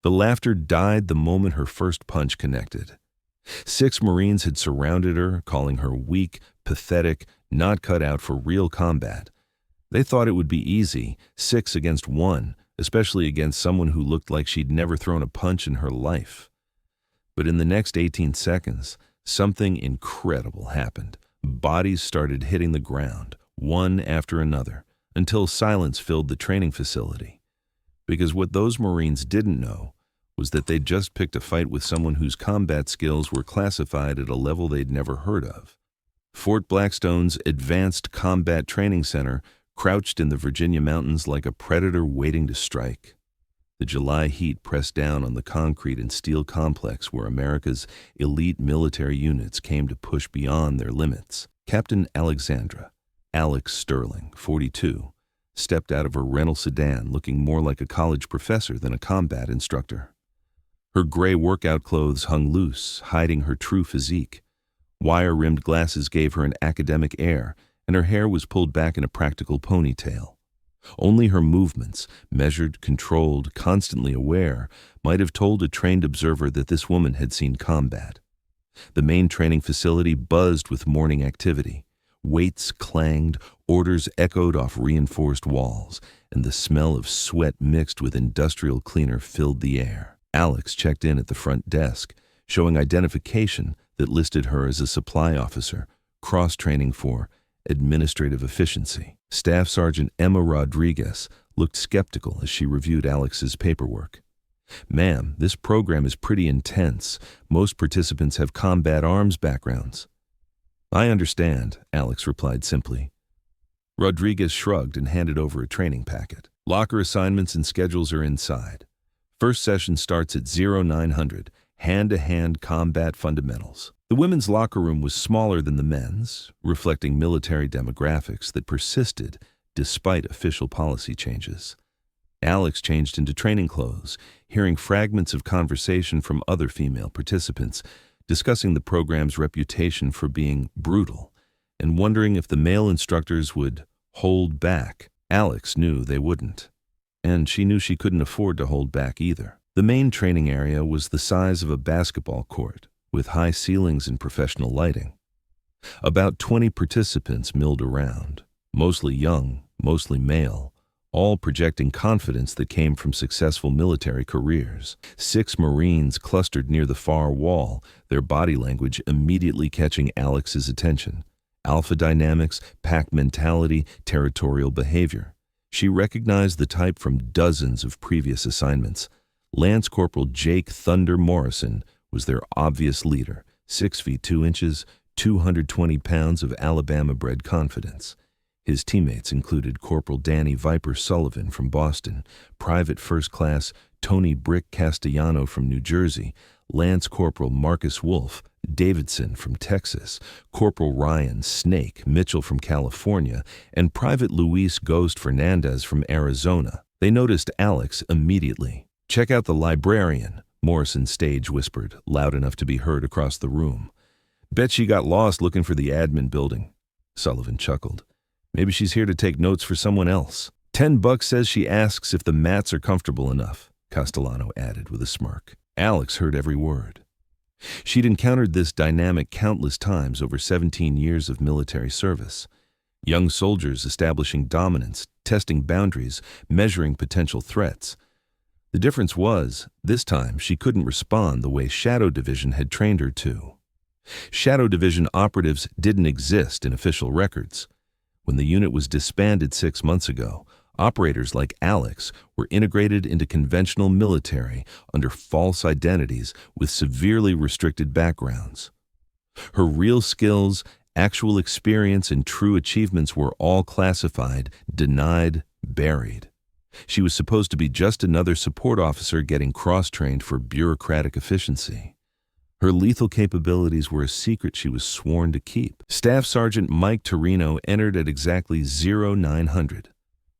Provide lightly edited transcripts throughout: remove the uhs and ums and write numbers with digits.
The laughter died the moment her first punch connected. 6 Marines had surrounded her, calling her weak, pathetic, not cut out for real combat. They thought it would be easy, 6 against 1, especially against someone who looked like she'd never thrown a punch in her life. But in the next 18 seconds, something incredible happened. Bodies started hitting the ground, one after another, until silence filled the training facility. Because what those Marines didn't know was that they'd just picked a fight with someone whose combat skills were classified at a level they'd never heard of. Fort Blackstone's Advanced Combat Training Center crouched in the Virginia mountains like a predator waiting to strike. The July heat pressed down on the concrete and steel complex where America's elite military units came to push beyond their limits. Captain Alexandra Sterling, 42, stepped out of her rental sedan looking more like a college professor than a combat instructor. Her gray workout clothes hung loose, hiding her true physique. Wire-rimmed glasses gave her an academic air, and her hair was pulled back in a practical ponytail. Only her movements, measured, controlled, constantly aware, might have told a trained observer that this woman had seen combat. The main training facility buzzed with morning activity. Weights clanged, orders echoed off reinforced walls, and the smell of sweat mixed with industrial cleaner filled the air. Alex checked in at the front desk, showing identification that listed her as a supply officer, cross-training for administrative efficiency. Staff Sergeant Emma Rodriguez looked skeptical as she reviewed Alex's paperwork. "Ma'am, this program is pretty intense. Most participants have combat arms backgrounds." "I understand," Alex replied simply. Rodriguez shrugged and handed over a training packet. "Locker assignments and schedules are inside. First session starts at 0900, hand-to-hand combat fundamentals." The women's locker room was smaller than the men's, reflecting military demographics that persisted despite official policy changes. Alex changed into training clothes, hearing fragments of conversation from other female participants, discussing the program's reputation for being brutal, and wondering if the male instructors would hold back. Alex knew they wouldn't. And she knew she couldn't afford to hold back either. The main training area was the size of a basketball court, with high ceilings and professional lighting. About 20 participants milled around, mostly young, mostly male, all projecting confidence that came from successful military careers. 6 Marines clustered near the far wall, their body language immediately catching Alex's attention. Alpha dynamics, pack mentality, territorial behavior. She recognized the type from dozens of previous assignments. Lance Corporal Jake Thunder Morrison was their obvious leader, 6 feet 2 inches, 220 pounds of Alabama-bred confidence. His teammates included Corporal Danny Viper Sullivan from Boston, Private First Class Tony Brick Castellano from New Jersey, Lance Corporal Marcus Wolf Davidson from Texas, Corporal Ryan Snake Mitchell from California, and Private Luis Ghost Fernandez from Arizona. They noticed Alex immediately. "Check out the librarian," Morrison stage whispered, loud enough to be heard across the room. "Bet she got lost looking for the admin building." Sullivan chuckled. "Maybe she's here to take notes for someone else." $10 says she asks if the mats are comfortable enough, Castellano added with a smirk. Alex heard every word. She'd encountered this dynamic countless times over 17 years of military service. Young soldiers establishing dominance, testing boundaries, measuring potential threats. The difference was, this time she couldn't respond the way Shadow Division had trained her to. Shadow Division operatives didn't exist in official records. When the unit was disbanded 6 months ago, operators like Alex were integrated into conventional military under false identities with severely restricted backgrounds. Her real skills, actual experience, and true achievements were all classified, denied, buried. She was supposed to be just another support officer getting cross-trained for bureaucratic efficiency. Her lethal capabilities were a secret she was sworn to keep. Staff Sergeant Mike Torino entered at exactly 0900.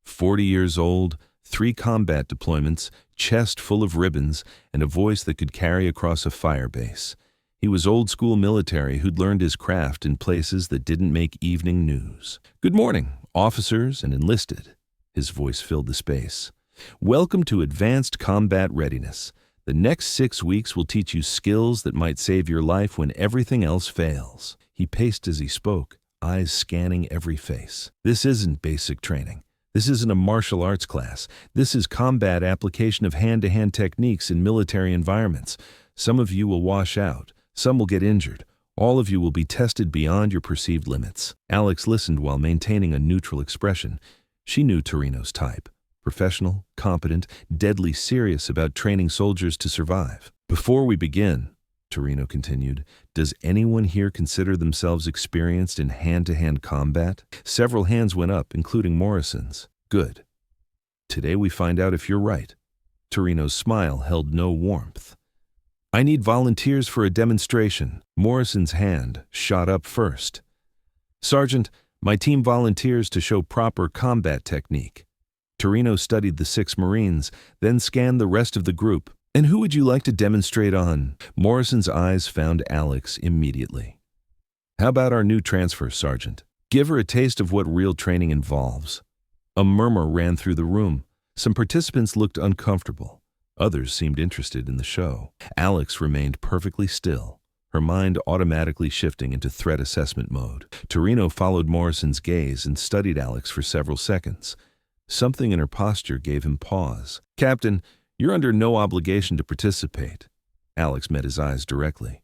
40 years old, 3 combat deployments, chest full of ribbons, and a voice that could carry across a fire base. He was old-school military who'd learned his craft in places that didn't make evening news. "Good morning, officers and enlisted." His voice filled the space. "Welcome to Advanced Combat Readiness. The next 6 weeks will teach you skills that might save your life when everything else fails." He paced as he spoke, eyes scanning every face. "This isn't basic training. This isn't a martial arts class. This is combat application of hand-to-hand techniques in military environments. Some of you will wash out. Some will get injured. All of you will be tested beyond your perceived limits." Alex listened while maintaining a neutral expression. She knew Torino's type. Professional, competent, deadly serious about training soldiers to survive. "Before we begin," Torino continued, "does anyone here consider themselves experienced in hand-to-hand combat?" Several hands went up, including Morrison's. "Good. Today we find out if you're right." Torino's smile held no warmth. "I need volunteers for a demonstration." Morrison's hand shot up first. "Sergeant, my team volunteers to show proper combat technique." Torino studied the 6 Marines, then scanned the rest of the group. "And who would you like to demonstrate on?" Morrison's eyes found Alex immediately. "How about our new transfer, Sergeant? Give her a taste of what real training involves." A murmur ran through the room. Some participants looked uncomfortable. Others seemed interested in the show. Alex remained perfectly still, her mind automatically shifting into threat assessment mode. Torino followed Morrison's gaze and studied Alex for several seconds. Something in her posture gave him pause. "Captain, you're under no obligation to participate." Alex met his eyes directly.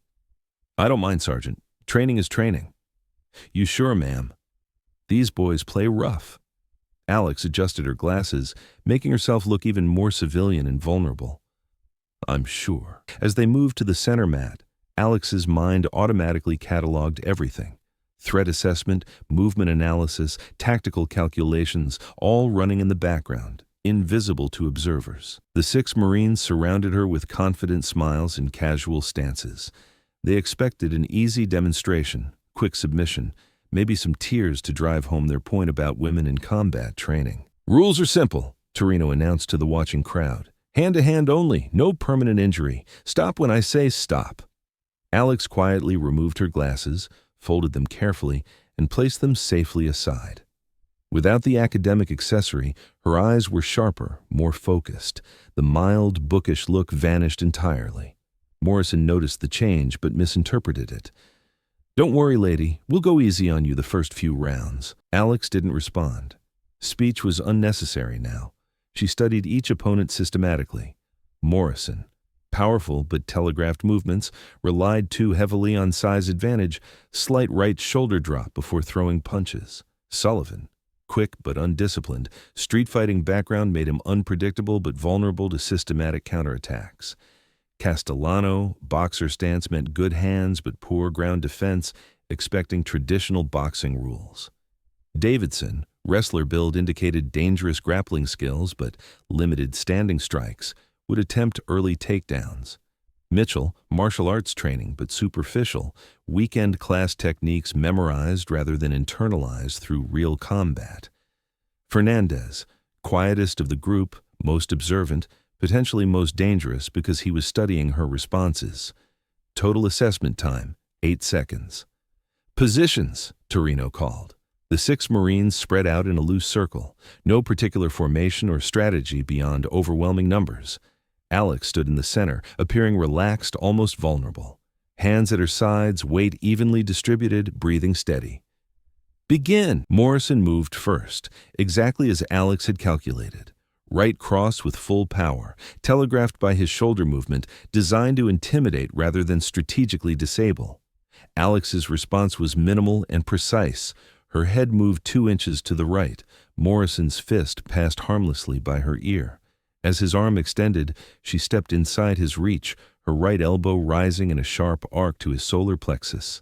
"I don't mind, Sergeant. Training is training." "You sure, ma'am? These boys play rough." Alex adjusted her glasses, making herself look even more civilian and vulnerable. "I'm sure." As they moved to the center mat, Alex's mind automatically cataloged everything. Threat assessment, movement analysis, tactical calculations, all running in the background, invisible to observers. The 6 Marines surrounded her with confident smiles and casual stances. They expected an easy demonstration, quick submission, maybe some tears to drive home their point about women in combat training. "Rules are simple," Torino announced to the watching crowd. "Hand-to-hand only, no permanent injury. Stop when I say stop." Alex quietly removed her glasses, folded them carefully, and placed them safely aside. Without the academic accessory, her eyes were sharper, more focused. The mild, bookish look vanished entirely. Morrison noticed the change but misinterpreted it. "Don't worry, lady. We'll go easy on you the first few rounds." Alex didn't respond. Speech was unnecessary now. She studied each opponent systematically. Morrison, powerful but telegraphed movements, relied too heavily on size advantage, slight right shoulder drop before throwing punches. Sullivan, quick but undisciplined, street fighting background made him unpredictable but vulnerable to systematic counterattacks. Castellano, boxer stance meant good hands but poor ground defense, expecting traditional boxing rules. Davidson, wrestler build indicated dangerous grappling skills but limited standing strikes, would attempt early takedowns. Mitchell, martial arts training but superficial, weekend class techniques memorized rather than internalized through real combat. Fernandez, quietest of the group, most observant, potentially most dangerous because he was studying her responses. Total assessment time, 8 seconds. "Positions," Torino called. The 6 Marines spread out in a loose circle, no particular formation or strategy beyond overwhelming numbers. Alex stood in the center, appearing relaxed, almost vulnerable. Hands at her sides, weight evenly distributed, breathing steady. "Begin!" Morrison moved first, exactly as Alex had calculated. Right cross with full power, telegraphed by his shoulder movement, designed to intimidate rather than strategically disable. Alex's response was minimal and precise. Her head moved 2 inches to the right. Morrison's fist passed harmlessly by her ear. As his arm extended, she stepped inside his reach, her right elbow rising in a sharp arc to his solar plexus.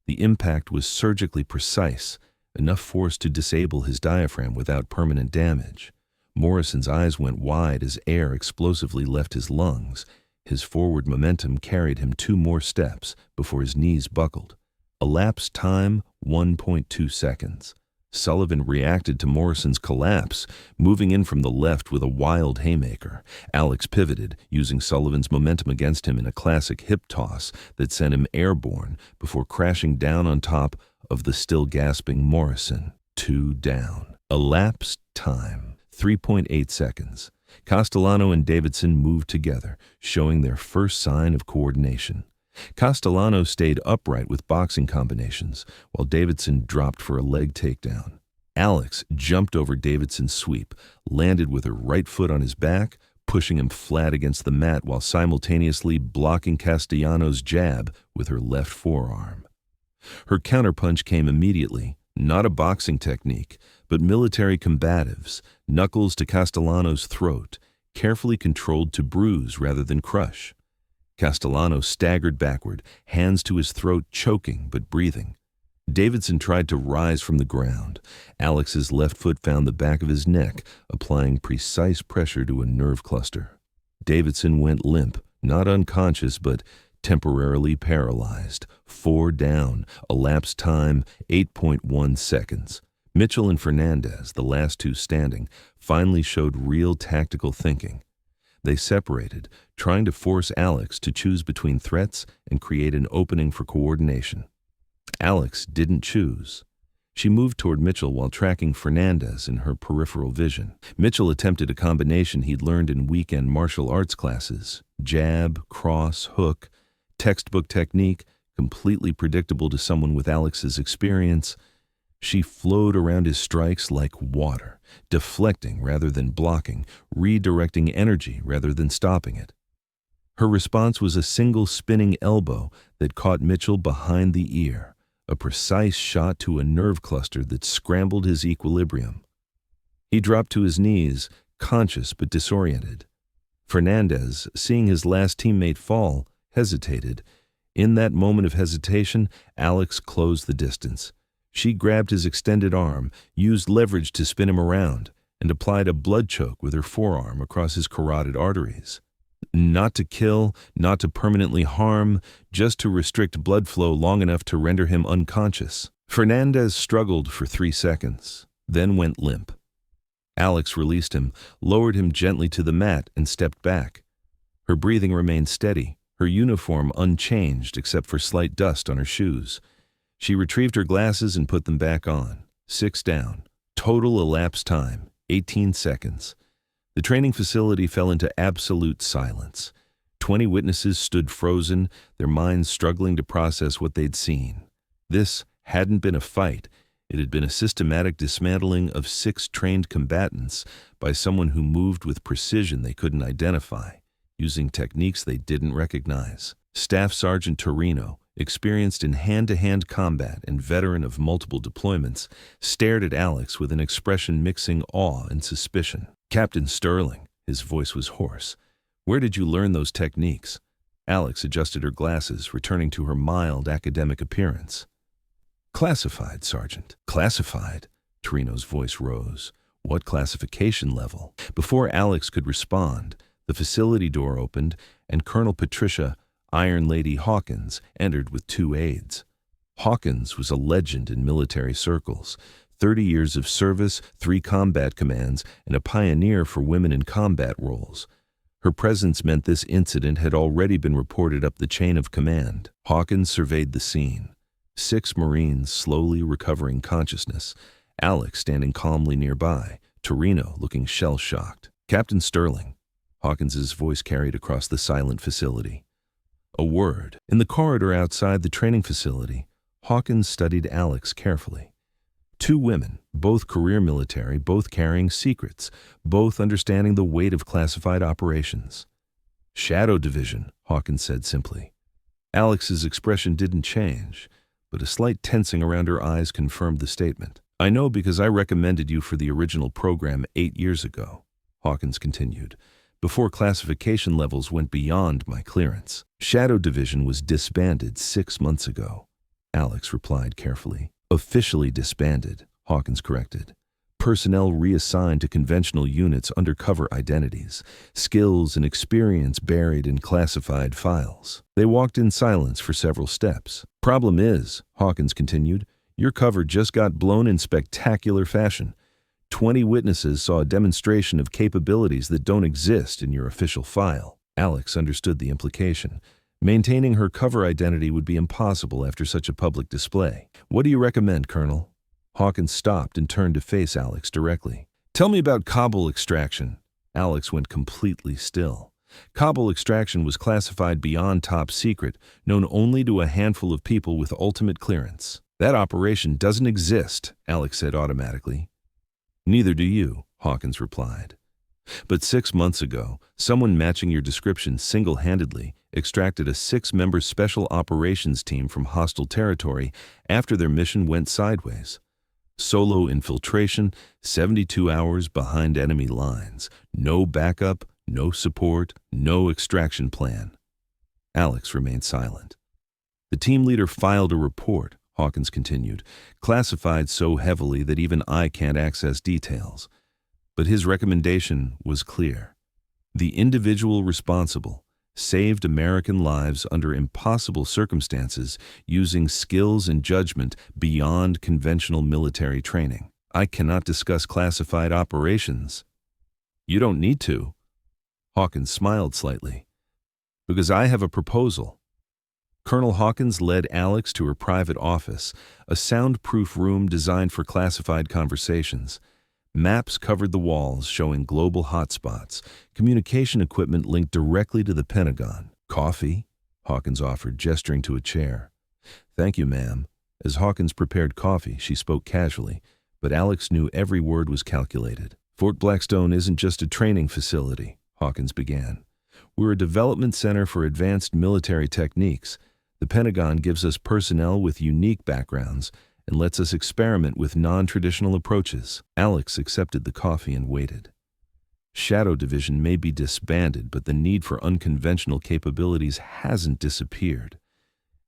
The impact was surgically precise, enough force to disable his diaphragm without permanent damage. Morrison's eyes went wide as air explosively left his lungs. His forward momentum carried him 2 more steps before his knees buckled. Elapsed time, 1.2 seconds. Sullivan reacted to Morrison's collapse, moving in from the left with a wild haymaker. Alex pivoted, using Sullivan's momentum against him in a classic hip toss that sent him airborne before crashing down on top of the still gasping Morrison. 2 down. Elapsed time, 3.8 seconds. Castellano and Davidson moved together, showing their first sign of coordination. Castellano stayed upright with boxing combinations, while Davidson dropped for a leg takedown. Alex jumped over Davidson's sweep, landed with her right foot on his back, pushing him flat against the mat while simultaneously blocking Castellano's jab with her left forearm. Her counterpunch came immediately, not a boxing technique, but military combatives, knuckles to Castellano's throat, carefully controlled to bruise rather than crush. Castellano staggered backward, hands to his throat, choking but breathing. Davidson tried to rise from the ground. Alex's left foot found the back of his neck, applying precise pressure to a nerve cluster. Davidson went limp, not unconscious, but temporarily paralyzed. 4 down, elapsed time 8.1 seconds. Mitchell and Fernandez, the last two standing, finally showed real tactical thinking. They separated, trying to force Alex to choose between threats and create an opening for coordination. Alex didn't choose. She moved toward Mitchell while tracking Fernandez in her peripheral vision. Mitchell attempted a combination he'd learned in weekend martial arts classes: jab, cross, hook, textbook technique, completely predictable to someone with Alex's experience. She flowed around his strikes like water, deflecting rather than blocking, redirecting energy rather than stopping it. Her response was a single spinning elbow that caught Mitchell behind the ear, a precise shot to a nerve cluster that scrambled his equilibrium. He dropped to his knees, conscious but disoriented. Fernandez, seeing his last teammate fall, hesitated. In that moment of hesitation, Alex closed the distance. She grabbed his extended arm, used leverage to spin him around, and applied a blood choke with her forearm across his carotid arteries. Not to kill, not to permanently harm, just to restrict blood flow long enough to render him unconscious. Fernandez struggled for 3 seconds, then went limp. Alex released him, lowered him gently to the mat, and stepped back. Her breathing remained steady, her uniform unchanged except for slight dust on her shoes. She retrieved her glasses and put them back on. 6 down. Total elapsed time, 18 seconds. The training facility fell into absolute silence. 20 witnesses stood frozen, their minds struggling to process what they'd seen. This hadn't been a fight. It had been a systematic dismantling of 6 trained combatants by someone who moved with precision they couldn't identify, using techniques they didn't recognize. Staff Sergeant Torino, experienced in hand-to-hand combat and veteran of multiple deployments, stared at Alex with an expression mixing awe and suspicion. "Captain Sterling," his voice was hoarse, "where did you learn those techniques?" Alex adjusted her glasses, returning to her mild academic appearance. "Classified, Sergeant." "Classified?" Torino's voice rose. "What classification level?" Before Alex could respond, the facility door opened, and Colonel Patricia Iron Lady Hawkins entered with 2 aides. Hawkins was a legend in military circles. 30 years of service, 3 combat commands, and a pioneer for women in combat roles. Her presence meant this incident had already been reported up the chain of command. Hawkins surveyed the scene. 6 Marines slowly recovering consciousness, Alex standing calmly nearby, Torino looking shell-shocked. "Captain Sterling," Hawkins's voice carried across the silent facility. A word. In the corridor outside the training facility, Hawkins studied Alex carefully. 2 women, both career military, both carrying secrets, both understanding the weight of classified operations. "Shadow Division," Hawkins said simply. Alex's expression didn't change, but a slight tensing around her eyes confirmed the statement. "I know because I recommended you for the original program 8 years ago," Hawkins continued, "before classification levels went beyond my clearance." "Shadow Division was disbanded 6 months ago," Alex replied carefully. "Officially disbanded," Hawkins corrected. "Personnel reassigned to conventional units under cover identities, skills and experience buried in classified files." They walked in silence for several steps. "Problem is," Hawkins continued, "your cover just got blown in spectacular fashion. 20 witnesses saw a demonstration of capabilities that don't exist in your official file." Alex understood the implication. Maintaining her cover identity would be impossible after such a public display. "What do you recommend, Colonel?" Hawkins stopped and turned to face Alex directly. "Tell me about Kabul extraction," Alex went completely still. Kabul extraction was classified beyond top secret, known only to a handful of people with ultimate clearance. That operation doesn't exist, Alex said automatically. Neither do you, Hawkins replied. But 6 months ago, someone matching your description single-handedly extracted a 6-member special operations team from hostile territory after their mission went sideways. Solo infiltration, 72 hours behind enemy lines, no backup, no support, no extraction plan. Alex remained silent. The team leader filed a report, Hawkins continued, classified so heavily that even I can't access details. But his recommendation was clear. The individual responsible saved American lives under impossible circumstances using skills and judgment beyond conventional military training. I cannot discuss classified operations. You don't need to. Hawkins smiled slightly. Because I have a proposal. Colonel Hawkins led Alex to her private office, a soundproof room designed for classified conversations. Maps covered the walls showing global hotspots, communication equipment linked directly to the Pentagon. Coffee? Hawkins offered, gesturing to a chair. Thank you, ma'am. As Hawkins prepared coffee, she spoke casually, but Alex knew every word was calculated. Fort Blackstone isn't just a training facility, Hawkins began. We're a development center for advanced military techniques. The Pentagon gives us personnel with unique backgrounds and lets us experiment with non-traditional approaches. Alex accepted the coffee and waited. Shadow Division may be disbanded, but the need for unconventional capabilities hasn't disappeared.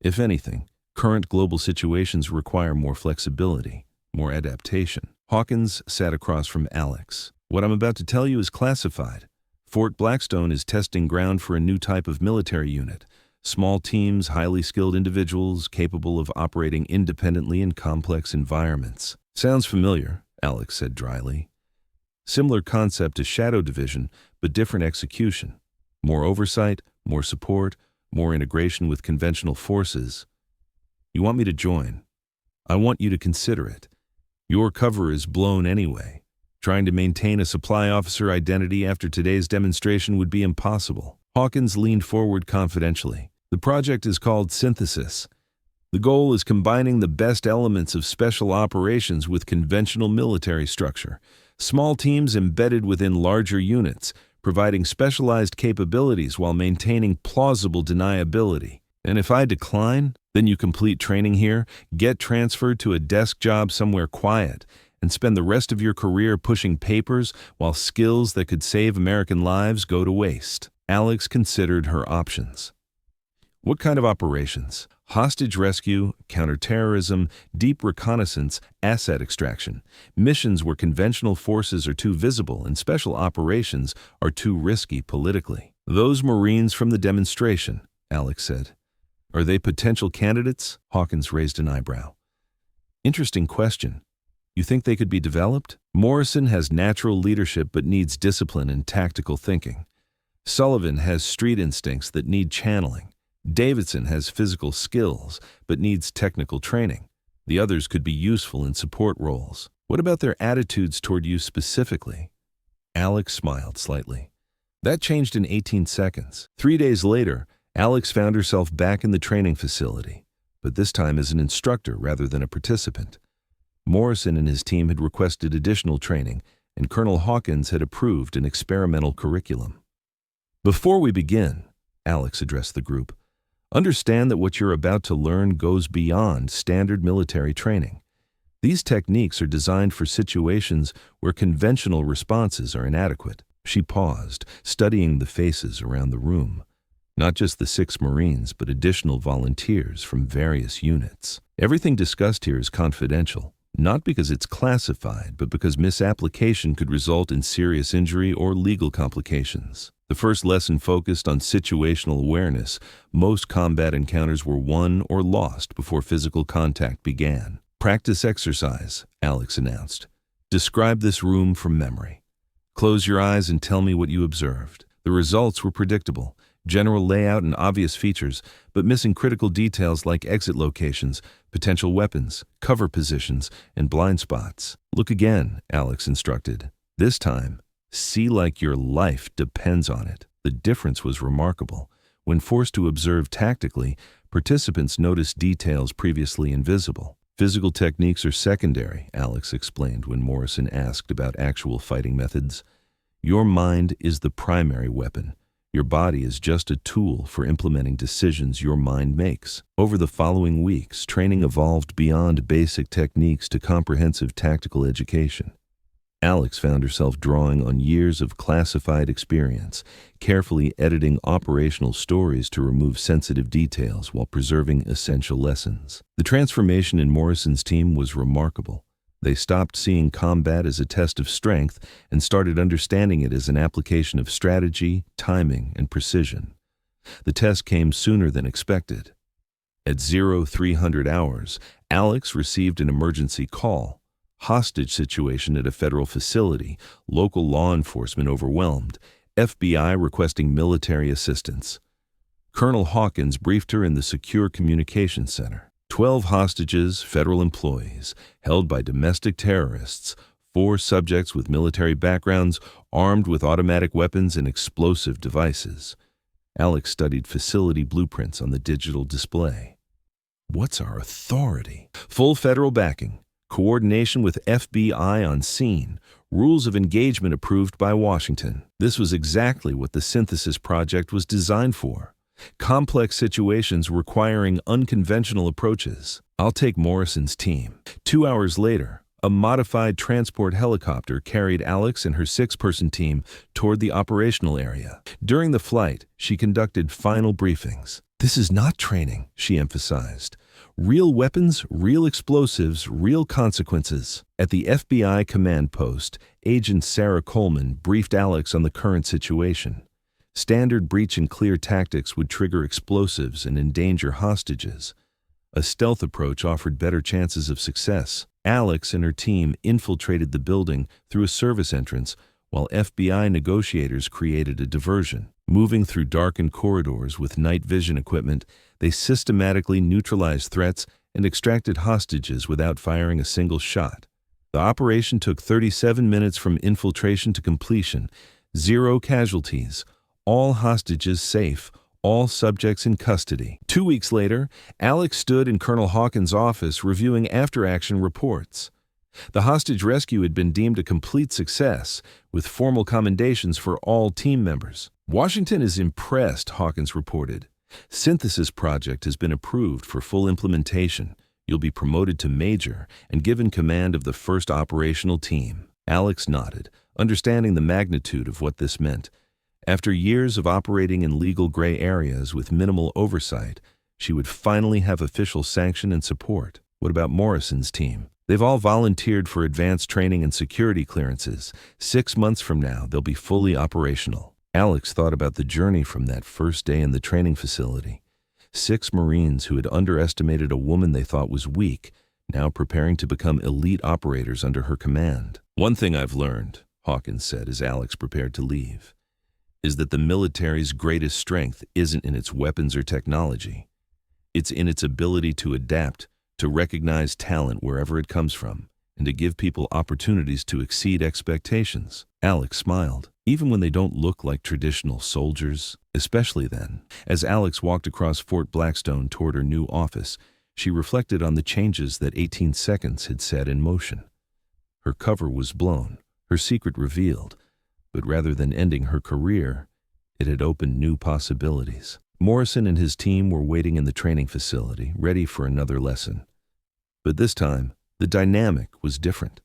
If anything, current global situations require more flexibility, more adaptation. Hawkins sat across from Alex. What I'm about to tell you is classified. Fort Blackstone is testing ground for a new type of military unit. Small teams, highly skilled individuals capable of operating independently in complex environments. Sounds familiar, Alex said dryly. Similar concept to Shadow Division, but different execution. More oversight, more support, more integration with conventional forces. You want me to join? I want you to consider it. Your cover is blown anyway. Trying to maintain a supply officer identity after today's demonstration would be impossible. Hawkins leaned forward confidentially. The project is called Synthesis. The goal is combining the best elements of special operations with conventional military structure. Small teams embedded within larger units, providing specialized capabilities while maintaining plausible deniability. And if I decline, then you complete training here, get transferred to a desk job somewhere quiet, and spend the rest of your career pushing papers while skills that could save American lives go to waste. Alex considered her options. What kind of operations? Hostage rescue, counterterrorism, deep reconnaissance, asset extraction. Missions where conventional forces are too visible and special operations are too risky politically. Those Marines from the demonstration, Alex said. Are they potential candidates? Hawkins raised an eyebrow. Interesting question. You think they could be developed? Morrison has natural leadership but needs discipline and tactical thinking. Sullivan has street instincts that need channeling. Davidson has physical skills but needs technical training. The others could be useful in support roles. What about their attitudes toward you specifically? Alex smiled slightly. That changed in 18 seconds. 3 days later, Alex found herself back in the training facility, but this time as an instructor rather than a participant. Morrison and his team had requested additional training, and Colonel Hawkins had approved an experimental curriculum. Before we begin, Alex addressed the group, understand that what you're about to learn goes beyond standard military training. These techniques are designed for situations where conventional responses are inadequate. She paused, studying the faces around the room. Not just the 6 Marines, but additional volunteers from various units. Everything discussed here is confidential. Not because it's classified, but because misapplication could result in serious injury or legal complications. The first lesson focused on situational awareness. Most combat encounters were won or lost before physical contact began. Practice exercise, Alex announced. Describe this room from memory. Close your eyes and tell me what you observed. The results were predictable. General layout and obvious features, but missing critical details like exit locations, potential weapons, cover positions, and blind spots. Look again, Alex instructed. This time, See like your life depends on it. The difference was remarkable. When forced to observe tactically, participants noticed details previously invisible. Physical techniques are secondary, Alex explained when Morrison asked about actual fighting methods. Your mind is the primary weapon. Your body is just a tool for implementing decisions your mind makes. Over the following weeks, training evolved beyond basic techniques to comprehensive tactical education. Alex found herself drawing on years of classified experience, carefully editing operational stories to remove sensitive details while preserving essential lessons. The transformation in Morrison's team was remarkable. They stopped seeing combat as a test of strength and started understanding it as an application of strategy, timing, and precision. The test came sooner than expected. At 0300 hours, Alex received an emergency call. Hostage situation at a federal facility, local law enforcement overwhelmed, FBI requesting military assistance. Colonel Hawkins briefed her in the Secure Communications Center. 12 hostages, federal employees, held by domestic terrorists, 4 subjects with military backgrounds, armed with automatic weapons and explosive devices. Alex studied facility blueprints on the digital display. What's our authority? Full federal backing. Coordination with FBI on scene, rules of engagement approved by Washington. This was exactly what the Synthesis Project was designed for. Complex situations requiring unconventional approaches. I'll take Morrison's team. 2 hours later, a modified transport helicopter carried Alex and her 6-person team toward the operational area. During the flight, she conducted final briefings. This is not training, she emphasized. Real weapons, real explosives, real consequences. At the FBI command post, Agent Sarah Coleman briefed Alex on the current situation. Standard breach and clear tactics would trigger explosives and endanger hostages. A stealth approach offered better chances of success. Alex and her team infiltrated the building through a service entrance, while FBI negotiators created a diversion. Moving through darkened corridors with night vision equipment, they systematically neutralized threats and extracted hostages without firing a single shot. The operation took 37 minutes from infiltration to completion, 0 casualties, all hostages safe, all subjects in custody. 2 weeks later, Alex stood in Colonel Hawkins' office reviewing after-action reports. The hostage rescue had been deemed a complete success, with formal commendations for all team members. Washington is impressed, Hawkins reported. Synthesis Project has been approved for full implementation. You'll be promoted to major and given command of the first operational team. Alex nodded, understanding the magnitude of what this meant. After years of operating in legal gray areas with minimal oversight, she would finally have official sanction and support. What about Morrison's team? They've all volunteered for advanced training and security clearances. 6 months from now, they'll be fully operational. Alex thought about the journey from that first day in the training facility. 6 Marines who had underestimated a woman they thought was weak, now preparing to become elite operators under her command. One thing I've learned, Hawkins said as Alex prepared to leave, is that the military's greatest strength isn't in its weapons or technology. It's in its ability to adapt, to recognize talent wherever it comes from, and to give people opportunities to exceed expectations. Alex smiled, even when they don't look like traditional soldiers, especially then. As Alex walked across Fort Blackstone toward her new office, she reflected on the changes that 18 seconds had set in motion. Her cover was blown, her secret revealed, but rather than ending her career, it had opened new possibilities. Morrison and his team were waiting in the training facility, ready for another lesson. But this time, the dynamic was different.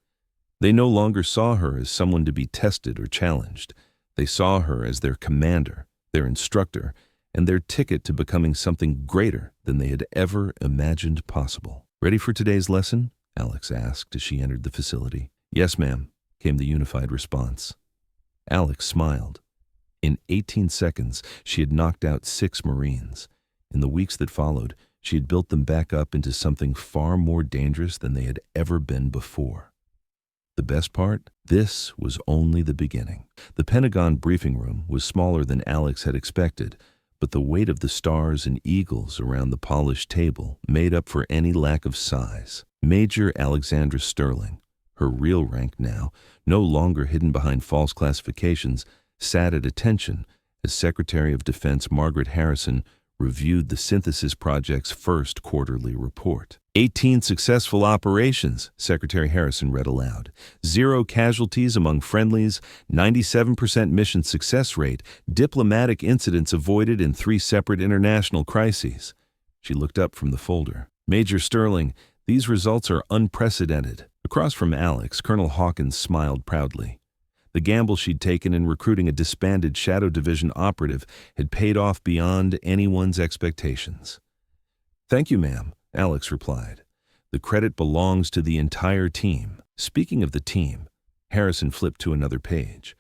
They no longer saw her as someone to be tested or challenged. They saw her as their commander, their instructor, and their ticket to becoming something greater than they had ever imagined possible. "Ready for today's lesson?" Alex asked as she entered the facility. "Yes, ma'am," came the unified response. Alex smiled. In 18 seconds, she had knocked out 6 Marines. In the weeks that followed, she had built them back up into something far more dangerous than they had ever been before. The best part? This was only the beginning. The Pentagon briefing room was smaller than Alex had expected, but the weight of the stars and eagles around the polished table made up for any lack of size. Major Alexandra Sterling, Her real rank now, no longer hidden behind false classifications, sat at attention as Secretary of Defense Margaret Harrison reviewed the Synthesis Project's first quarterly report. 18 successful operations, Secretary Harrison read aloud. 0 casualties among friendlies, 97% mission success rate, diplomatic incidents avoided in 3 separate international crises. She looked up from the folder. Major Sterling, these results are unprecedented. Across from Alex, Colonel Hawkins smiled proudly. The gamble she'd taken in recruiting a disbanded Shadow Division operative had paid off beyond anyone's expectations. "Thank you, ma'am," Alex replied. "The credit belongs to the entire team." Speaking of the team, Harrison flipped to another page.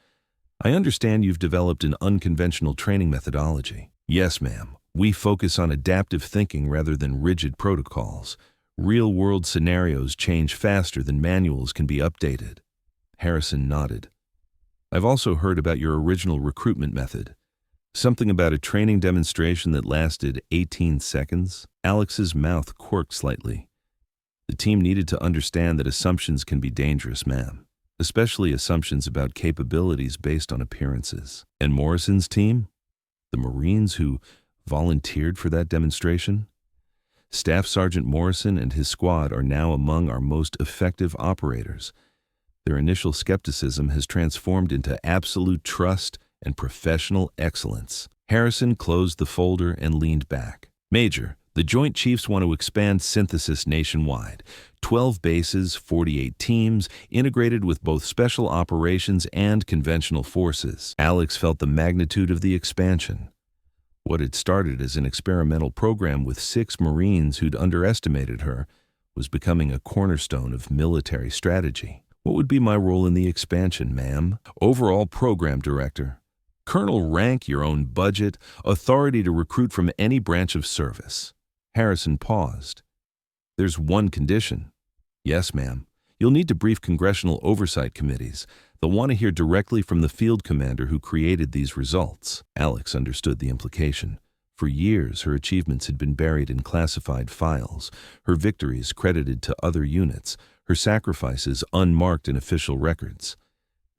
"I understand you've developed an unconventional training methodology." "Yes, ma'am. We focus on adaptive thinking rather than rigid protocols. Real-world scenarios change faster than manuals can be updated." Harrison nodded. "I've also heard about your original recruitment method. Something about a training demonstration that lasted 18 seconds? Alex's mouth quirked slightly. "The team needed to understand that assumptions can be dangerous, ma'am, especially assumptions about capabilities based on appearances." "And Morrison's team? The Marines who volunteered for that demonstration? Staff Sergeant Morrison and his squad are now among our most effective operators. Their initial skepticism has transformed into absolute trust and professional excellence." Harrison closed the folder and leaned back. "Major, the Joint Chiefs want to expand synthesis nationwide. 12 bases, 48 teams, integrated with both special operations and conventional forces." Alex felt the magnitude of the expansion. What had started as an experimental program with 6 Marines who'd underestimated her was becoming a cornerstone of military strategy. "What would be my role in the expansion, ma'am?" "Overall program director. Colonel rank, your own budget, authority to recruit from any branch of service." Harrison paused. "There's one condition." "Yes, ma'am. You'll need to brief congressional oversight committees. They'll want to hear directly from the field commander who created these results." Alex understood the implication. For years, her achievements had been buried in classified files, her victories credited to other units, her sacrifices unmarked in official records.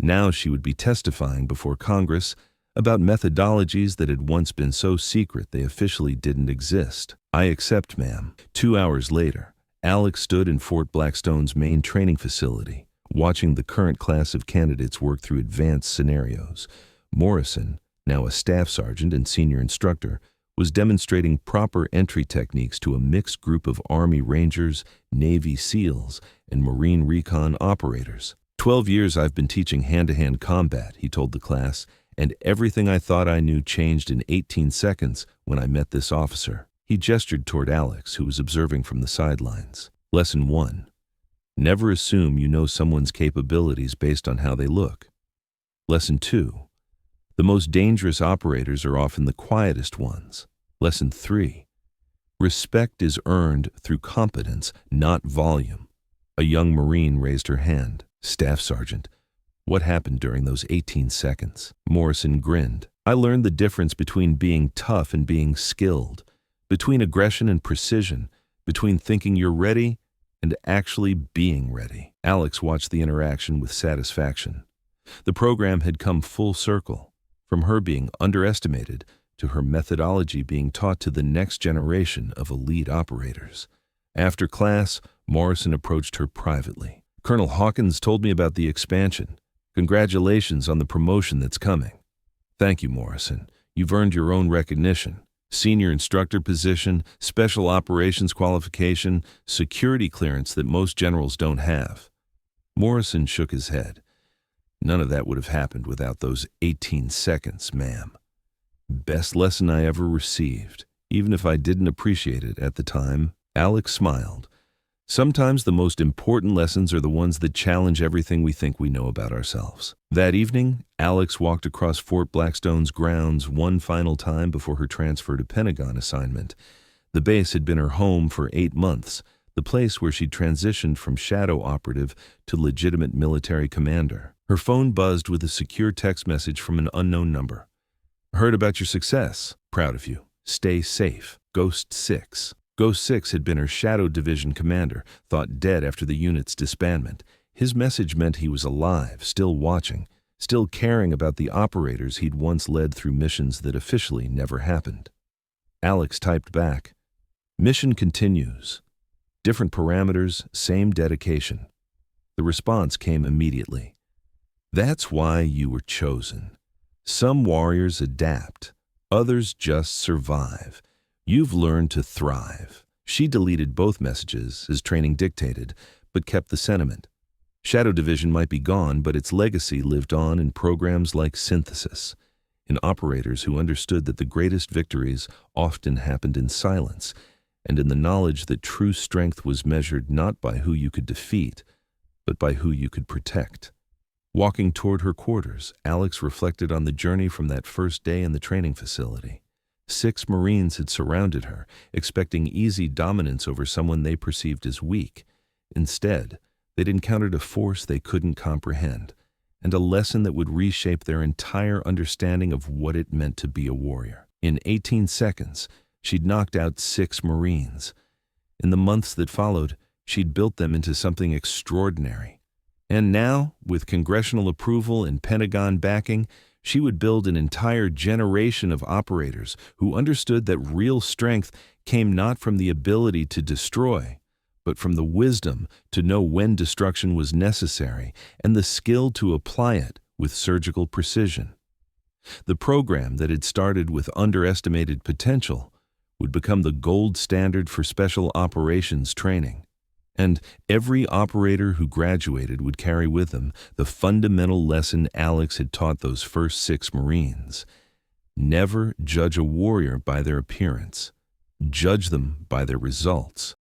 Now she would be testifying before Congress about methodologies that had once been so secret they officially didn't exist. "I accept, ma'am." 2 hours later, Alex stood in Fort Blackstone's main training facility, watching the current class of candidates work through advanced scenarios. Morrison, now a staff sergeant and senior instructor, was demonstrating proper entry techniques to a mixed group of Army Rangers, Navy SEALs, and Marine Recon operators. 12 years I've been teaching hand-to-hand combat," he told the class, "and everything I thought I knew changed in 18 seconds when I met this officer." He gestured toward Alex, who was observing from the sidelines. Lesson 1. Never assume you know someone's capabilities based on how they look. Lesson 2. The most dangerous operators are often the quietest ones. Lesson 3. Respect is earned through competence, not volume. A young Marine raised her hand. "Staff Sergeant, what happened during those 18 seconds?" Morrison grinned. "I learned the difference between being tough and being skilled, between aggression and precision, between thinking you're ready and actually being ready." Alex watched the interaction with satisfaction. The program had come full circle, from her being underestimated to her methodology being taught to the next generation of elite operators. After class, Morrison approached her privately. "Colonel Hawkins told me about the expansion. Congratulations on the promotion that's coming." "Thank you, Morrison. You've earned your own recognition. Senior instructor position, special operations qualification, security clearance that most generals don't have." Morrison shook his head. "None of that would have happened without those 18 seconds, ma'am. Best lesson I ever received, even if I didn't appreciate it at the time." Alex smiled. "Sometimes the most important lessons are the ones that challenge everything we think we know about ourselves." That evening, Alex walked across Fort Blackstone's grounds one final time before her transfer to Pentagon assignment. The base had been her home for 8 months, the place where she'd transitioned from shadow operative to legitimate military commander. Her phone buzzed with a secure text message from an unknown number. "Heard about your success. Proud of you. Stay safe. Ghost 6. Ghost 6 had been her Shadow Division commander, thought dead after the unit's disbandment. His message meant he was alive, still watching, still caring about the operators he'd once led through missions that officially never happened. Alex typed back, "Mission continues. Different parameters, same dedication." The response came immediately. "That's why you were chosen. Some warriors adapt, others just survive. You've learned to thrive." She deleted both messages, as training dictated, but kept the sentiment. Shadow Division might be gone, but its legacy lived on in programs like Synthesis, in operators who understood that the greatest victories often happened in silence, and in the knowledge that true strength was measured not by who you could defeat, but by who you could protect. Walking toward her quarters, Alex reflected on the journey from that first day in the training facility. 6 Marines had surrounded her, expecting easy dominance over someone they perceived as weak. Instead, they'd encountered a force they couldn't comprehend, and a lesson that would reshape their entire understanding of what it meant to be a warrior. In 18 seconds, she'd knocked out 6 Marines. In the months that followed, she'd built them into something extraordinary. And now, with congressional approval and Pentagon backing, she would build an entire generation of operators who understood that real strength came not from the ability to destroy, but from the wisdom to know when destruction was necessary and the skill to apply it with surgical precision. The program that had started with underestimated potential would become the gold standard for special operations training. And every operator who graduated would carry with them the fundamental lesson Alex had taught those first 6 Marines. Never judge a warrior by their appearance. Judge them by their results.